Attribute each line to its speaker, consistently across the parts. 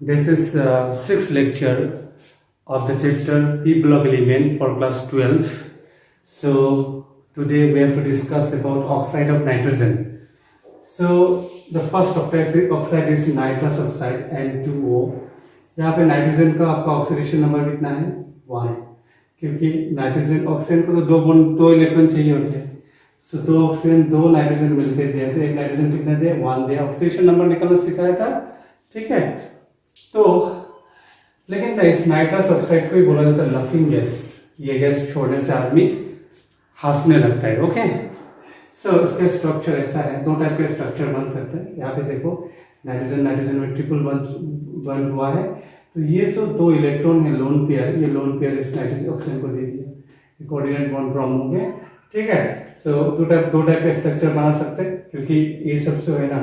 Speaker 1: This is sixth lecture of the chapter P block element for class 12. So today we have to discuss about oxide of nitrogen. So the first oxide is nitrous oxide N2O. यहाँ पे nitrogen का आपका oxidation number कितना है 1, क्योंकि nitrogen oxygen को तो दो इलेक्ट्रॉन चाहिए होते हैं. सो दो ऑक्सीजन दो नाइट्रोजन मिलके दिए तो एक नाइट्रोजन कितना दिया 1 दिया. ऑक्सीडेशन नंबर निकालना सिखाया था, ठीक है. तो लेकिन इस नाइट्रस ऑक्साइड को ही बोला जाता है लफिंग गैस. ये गैस छोड़ने से आदमी हंसने लगता है. ओके, सो इसका स्ट्रक्चर ऐसा है, दो टाइप के स्ट्रक्चर बन सकते हैं. यहाँ पे देखो नाइट्रोजन में ट्रिपल बंद हुआ है. तो ये जो दो इलेक्ट्रॉन है लोन पेयर, ये लोन पेयर इस नाइट्रोजन ऑक्सीजन को दे दिया, कोऑर्डिनेट बॉन्ड फॉर्म हो गया, ठीक है. सो दो टाइप के स्ट्रक्चर बना सकते हैं, क्योंकि ये सब जो है ना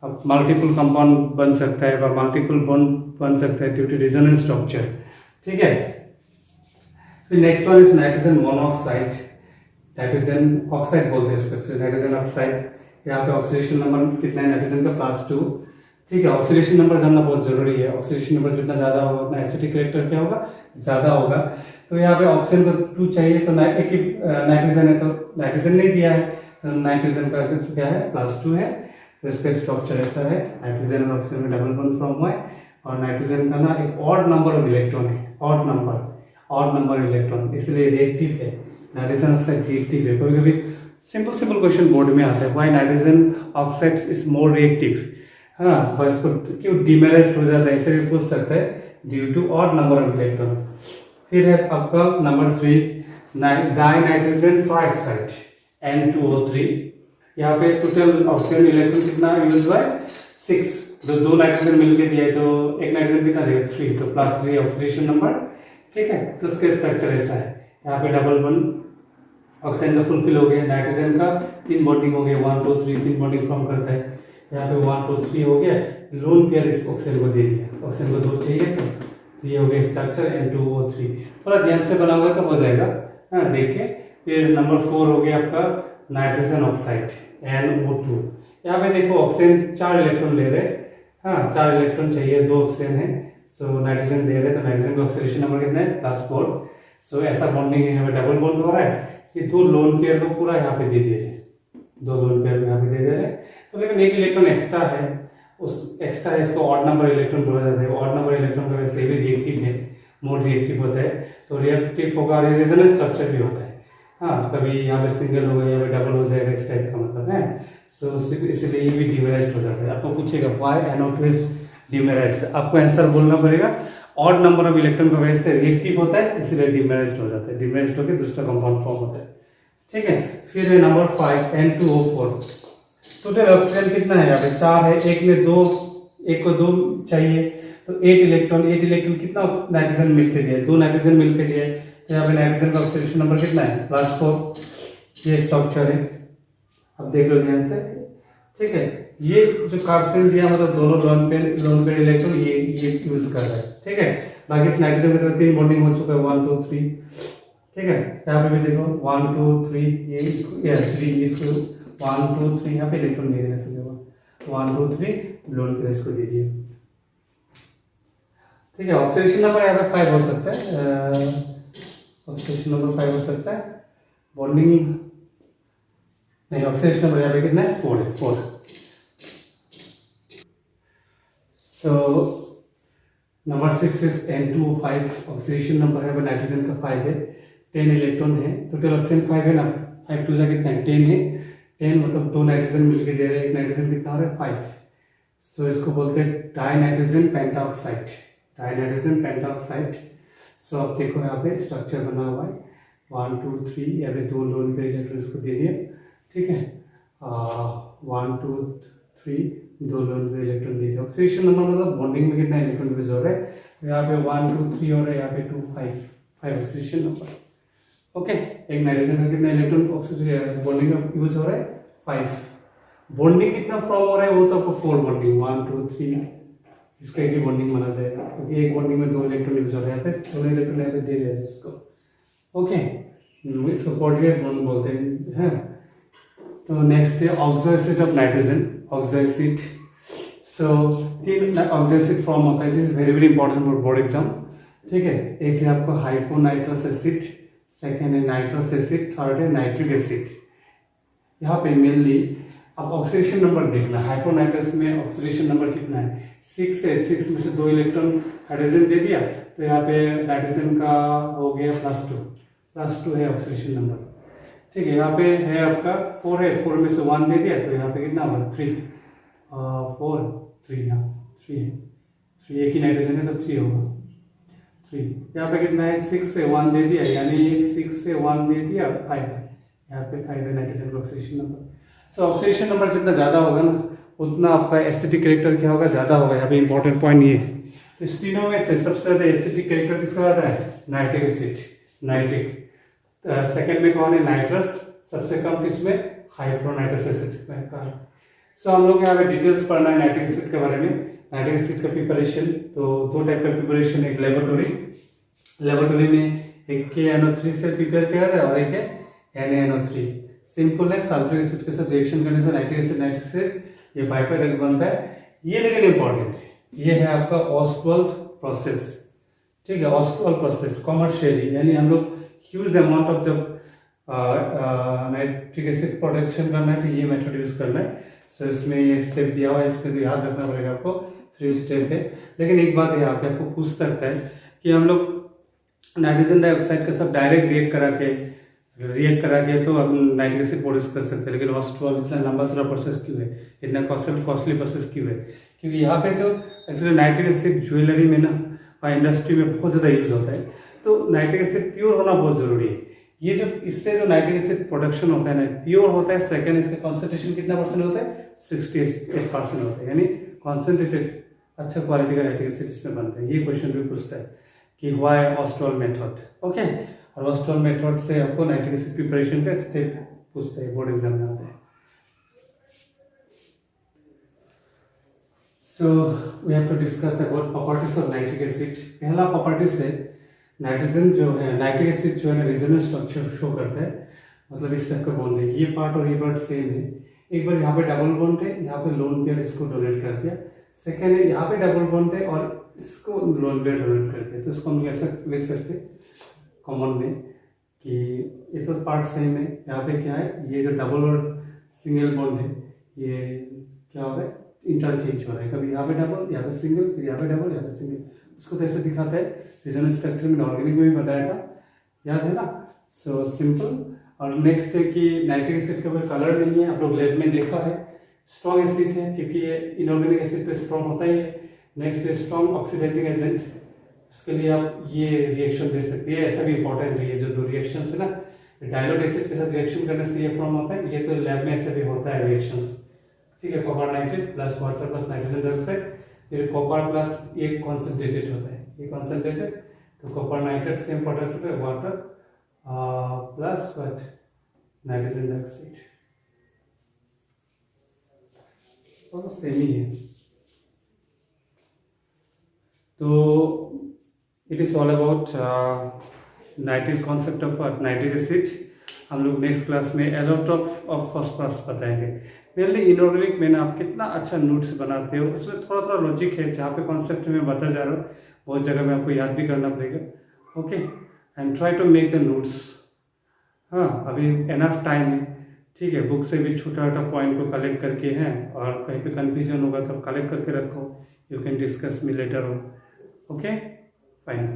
Speaker 1: अब मल्टीपल कंपाउंड बन सकता है और मल्टीपल बॉन्ड बन सकता है ड्यू टू रेजोनेंस स्ट्रक्चर, ठीक है. फिर next one is nitrogen monoxide. Nitrogen oxide बोलते हैं इसको, नाइट्रोजन ऑक्साइड. यहाँ पे ऑक्सीडेशन नंबर कितना है नाइट्रोजन का +2, ठीक है. ऑक्सीडेशन नंबर जानना बहुत जरूरी है. ऑक्सीडेशन नंबर जितना ज्यादा होगा उतना एसिडिक कैरेक्टर क्या होगा, ज्यादा होगा. तो यहाँ पे ऑक्सीजन को 2 चाहिए, तो एक ही नाइट्रोजन है तो नाइट्रोजन नहीं दिया है, तो नाइट्रोजन का क्या है +2 है. तो इसका स्ट्रक्चर ऐसा है, नाइट्रोजन और ऑक्सीजन में डबल बॉन्ड फॉर्म हुआ है और नाइट्रोजन का ना एक ऑड नंबर ऑफ इलेक्ट्रॉन है, ऑड नंबर इलेक्ट्रॉन, इसलिए रिएक्टिव है. नाइट्रोजन ऑक्साइड रिएक्टिव है. कभी कभी सिंपल क्वेश्चन बोर्ड में आता है, why nitrogen oxide is more reactive. हाँ, इसको क्यों डिमेराइज्ड हो जाता है, ऐसे भी पूछ सकता है, due to odd number of electron. फिर है आपका number 3 die nitrogen trioxide N2O3. यहाँ पे टोटल ऑक्सीजन इलेक्ट्रॉन कितना यूज हुआ है 6. तो दो नाइट्रोजन मिलके दिया है, तो एक नाइट्रोजन कितना देगा 3, तो +3 ऑक्सीडेशन नंबर, ठीक है. तो इसका स्ट्रक्चर ऐसा है. यहाँ पे डबल बॉन्ड ऑक्सीजन का फुलफिल हो गया, नाइट्रोजन का 3 बॉन्डिंग हो गया, 1 2 3 3 बॉन्डिंग फॉर्म करता है. यहाँ पे 1 2 3 हो गया, लोन पेयर इस ऑक्सीजन को दे दिया. ऑक्सीजन को 2 चाहिए तो ये हो गया स्ट्रक्चर N2O3. थोड़ा ध्यान से बना होगा तो हो जाएगा, हाँ देखिए. फिर नंबर 4 हो गया आपका नाइट्रोजन ऑक्साइड NO2. यहाँ पे देखो ऑक्सीजन 4 इलेक्ट्रॉन ले रहे, हाँ 4 इलेक्ट्रॉन चाहिए, 2 ऑक्सीजन है. सो नाइट्रोजन दे रहे, तो नाइट्रोजन का ऑक्सीडेशन नंबर कितना है +4. सो ऐसा बॉन्डिंग है, यहाँ पे डबल बॉन्ड हो रहा है. ये दो लोन पेयर को पूरा यहाँ पे दे दे रहे, दो लोन पेयर को यहाँ पे दे दे रहे. तो लेकिन एक इलेक्ट्रॉन एक्स्ट्रा है, उस एक्स्ट्रा है, इसको ऑड नंबर इलेक्ट्रॉन बोला जाता है. ऑड नंबर इलेक्ट्रॉन का वैसे भी रिएक्टिव है, मोर रिएक्टिव होता है. तो रिएक्टिव होगा, रेजोनेंस स्ट्रक्चर भी होता है. हाँ, कभी यहाँ पे सिंगल होगा, यहाँ पे डबल हो जाएगा, इस टाइप का मतलब है. सो इसलिए ये भी डिमेराइज्ड हो जाता है. आपको पूछेगा व्हाई NO2 इज डिमेराइज्ड, आपको आंसर बोलना पड़ेगा. ऑड नंबर ऑफ इलेक्ट्रॉन का वजह से रिएक्टिव होता है, इसलिए डिमेराइज्ड हो जाता है. डिमेराइज्ड होकर दूसरा कंपाउंड फॉर्म होता है, ठीक है. फिर है नंबर 5 N2O4. टोटल ऑक्सीजन कितना है यहाँ पे 4 है, एक को 2 चाहिए, तो 8 इलेक्ट्रॉन कितना नाइट्रोजन मिलके दिया है, 2 नाइट्रोजन मिलके दिया है. तो यहाँ पे नाइट्रोजन का ऑक्सीडेशन नंबर कितना है +4. ये स्ट्रक्चर है, अब देख लो ध्यान से, ठीक है. ये जो कार्बन दिया मतलब दोनों लोन पेयर इलेक्ट्रॉन ये यूज कर रहा है, ठीक है. बाकी इस नाइट्रोजन में 3 बॉन्डिंग हो चुका है, 1 2 3, ठीक है. यहाँ पे भी देखो 1 2 3, ये 3 इसको 1 2 3 यहाँ पे इलेक्ट्रॉन दे देना, 1 2 3 लोन पेयर इसको दे दिया, ठीक है. ऑक्सीडेशन नंबर यहाँ पे 5 हो सकता है, ऑक्सीडेशन नंबर 5 हो सकता है. बॉन्डिंग नहीं, ऑक्सीडेशन नंबर यहाँ पे कितना है 4 है, 4. So number 6 is N2O5. Oxidation number है नाइट्रोजन का 5 है, 10 इलेक्ट्रॉन है. टोटल ऑक्सीजन 5 है ना, 5 2 कितना है 10 है. 10 मतलब 2 नाइट्रोजन मिलके दे रहे हैं, एक नाइट्रोजन कितना हो रहा है 5. सो इसको बोलते हैं डाई नाइट्रोजन पेंटाऑक्साइड. सो अब देखो यहाँ पे स्ट्रक्चर बना हुआ है 1 2 3, यहाँ पे 2 लोन पेयर इलेक्ट्रॉन इसको दे दिया, ठीक है. 1 2 3 2 लोन पेयर इलेक्ट्रॉन दे दिया. ऑक्सीडेशन नंबर मतलब बॉन्डिंग में कितना इलेक्ट्रॉन यूज हो रहा है, तो यहाँ पे 1 2 3 हो रहा है, यहाँ पे 2 5 ऑक्सीडेशन नंबर, ओके. एक नाइट्रोजन का कितना इलेक्ट्रॉन ऑक्सीजन बॉन्डिंग में यूज हो रहा है 5. बॉन्डिंग कितना फॉर्म हो रहा है वो तो आपको 4 बॉन्डिंग 1 2 3, इसका एक ही बॉन्डिंग माना जाएगा, क्योंकि एक बॉन्डिंग में 2 इलेक्ट्रॉन यूज हो रहा है. यहाँ पे 2 इलेक्ट्रॉन यहाँ पे दे रहे हैं इसको, ओके. इसको कोऑर्डिनेट बॉन्ड बोलते हैं. तो नेक्स्ट है oxo acid of nitrogen, oxo acid. So 3 oxidise acid form होता है, this is very very important for board exam. ठीक है, एक है आपका हाइपोनाइट्रस एसिड, सेकेंड है नाइट्रस एसिड, थर्ड है नाइट्रिक एसिड। यहाँ पे मेनली अब ऑक्सीडेशन नंबर देखना, हाइपोनाइट्रस में ऑक्सीडेशन नंबर कितना है, 6 है, 6 में से 2 इलेक्ट्रॉन हाइड्रोजन दे दिया तो यहाँ पे नाइट्रोजन का हो गया +2 है ऑक्सीडेशन नंबर। ठीक है, यहाँ पे है आपका 4 है, 4 में से 1 दे दिया तो यहाँ पे कितना होगा 3, 4 3, यहाँ 3 है, 3 एक ही नाइट्रोजन है तो 3 होगा 3। यहाँ पे कितना है 6 से 1 दे दिया, यानी 6 से 1 दे दिया 5 है, यहाँ पे 5 है नाइट्रोजन का ऑक्सीडेशन नंबर। सो ऑक्सीडेशन नंबर जितना ज़्यादा होगा ना उतना आपका एसिडिक कैरेक्टर क्या होगा, ज़्यादा होगा। यहाँ पे इंपॉर्टेंट पॉइंट ये है। तो इस तीनों में से सबसे ज़्यादा एसिडिक कैरेक्टर किसका आता है, नाइट्रिक एसिड, नाइट्रिक। सेकेंड में कौन है, नाइट्रस, सबसे कम किसमें, हाइपोनाइट्रस एसिड का। सो हम लोग यहाँ पे डिटेल्स पढ़ना है नाइट्रिक एसिड के बारे में। नाइट्रिक एसिड का प्रिपरेशन, तो 2 टाइप का प्रिपरेशन, एक लेबोरेटरी में एक KNO3 से प्रिपेयर किया जाता है और एक है NaNO3। सिंपल है, सल्फ्यूरिक एसिड के साथ रिएक्शन करने से नाइट्रिक एसिड ये बाइप्रोडक्ट बनता है। ये लेकिन इंपॉर्टेंट है, ये है आपका ऑस्टवाल्ड प्रोसेस। ठीक है, ऑस्टवाल्ड प्रोसेस कॉमर्शियली, यानी हम लोग ह्यूज अमाउंट ऑफ जब नाइट्रिक एसिड प्रोडक्शन करना है तो ये मेथड यूज करना है। सो इसमें ये स्टेप दिया हुआ है, इसमें याद रखना पड़ेगा आपको, 3 स्टेप है। लेकिन एक बात यहाँ पे आपको पूछ सकता है कि हम लोग नाइट्रोजन डाइऑक्साइड के साथ डायरेक्ट रिएक्ट करा के तो हम नाइट्रिक एसिड प्रोड्यूस कर सकते हैं, लेकिन ऑस्टवाल्ड इतना लंबा चौड़ा प्रोसेस क्यों है, इतना कॉस्टली प्रोसेस क्यों है? क्योंकि यहाँ पे जो एक्चुअली नाइट्रिक एसिड ज्वेलरी में ना और इंडस्ट्री में बहुत ज़्यादा यूज होता है, तो नाइट्रिक एसिड प्योर होना बहुत ज़रूरी है। ये जो इससे जो नाइट्रिक एसिड प्रोडक्शन होता है ना, प्योर होता है। सेकेंड, इसका कॉन्सेंट्रेशन कितना % होता है, 68% होता है, यानी कॉन्सेंट्रेटेड अच्छा क्वालिटी का नाइट्रिक एसिड इसमें बनता है। ये क्वेश्चन भी पूछता है कि व्हाई ऑस्टवाल्ड मेथड, ओके। और ऑस्टवाल्ड मेथड से आपको नाइट्रिक एसिड प्रिपरेशन का स्टेप पूछते हैं, बोर्ड एग्जाम में आते हैं। So we have to discuss about properties of nitric acid. पहला प्रॉपर्टीज है, नाइट्रोजन जो है, नाइट्रिक एसिड जो है ना रेजोनेंस स्ट्रक्चर शो करता है, मतलब इस टाइप का बॉन्ड है, ये पार्ट और ये पार्ट सेम है। एक बार यहाँ पे डबल बॉन्ड है, यहाँ पे लोन पेयर इसको डोनेट कर दिया। सेकेंड है, यहाँ पे डबल बॉन्ड है और इसको लोन पेयर डोनेट कर दिया, तो इसको हम ऐसा लिख सकते हैं कॉमन में कि ये तो पार्ट सेम है। यहाँ पे क्या है, ये जो डबल और सिंगल बॉन्ड है ये क्या हो रहा है, इंटरचेंज हो रहा है, कभी यहाँ पे डबल, यहाँ पे सिंगल, फिर यहाँ पे डबल, यहाँ पे सिंगल। उसको तो ऐसे दिखाता है, रेजोनेंस स्ट्रक्चर में ऑर्गेनिक में भी बताया था, याद है ना। So simple. और नेक्स्ट है कि नाइट्रिक एसिड का कोई कलर नहीं है, आप लोग लैब में देखा है। स्ट्रॉन्ग एसिड है क्योंकि ये इनऑर्गेनिक एसिड तो स्ट्रॉन्ग होता ही है। नेक्स्ट है स्ट्रॉन्ग ऑक्सीडाइजिंग एजेंट, उसके लिए आप ये रिएक्शन दे सकते हैं। ऐसा भी इंपॉर्टेंट है, ये जो 2 रिएक्शन है ना, डायलूट एसिड के साथ रिएक्शन करने से ये फॉर्म होता है। ये तो लैब में ऐसे भी होता है रिएक्शंस, ठीक है। Copper nitrate plus water plus nitrogen dioxide, फिर कॉपर प्लस ये कॉन्सेंट्रेटेड होता है, ये कॉन्सेंट्रेटेड, तो कॉपर नाइट्रेट से इंपॉर्टेंट होता है water plus what, nitrogen dioxide, तो सेम ही है। तो it is all about nitric concept of nitric acid. हम लोग नेक्स्ट क्लास में एलोट ऑफ फॉस्फोरस बताएंगे। मेनली इनऑर्गेनिक में ना आप कितना अच्छा नोट्स बनाते हो, उसमें थोड़ा थोड़ा लॉजिक है, जहाँ पे कॉन्सेप्ट में बता जा रहा हूँ बहुत जगह में आपको याद भी करना पड़ेगा, okay. And try to make the notes. हाँ, अभी एनफ टाइम है, ठीक है। बुक से भी छोटा छोटा पॉइंट को कलेक्ट करके हैं, और कहीं पे कंफ्यूजन होगा तो कलेक्ट करके रखो, you can discuss me later on, okay fine.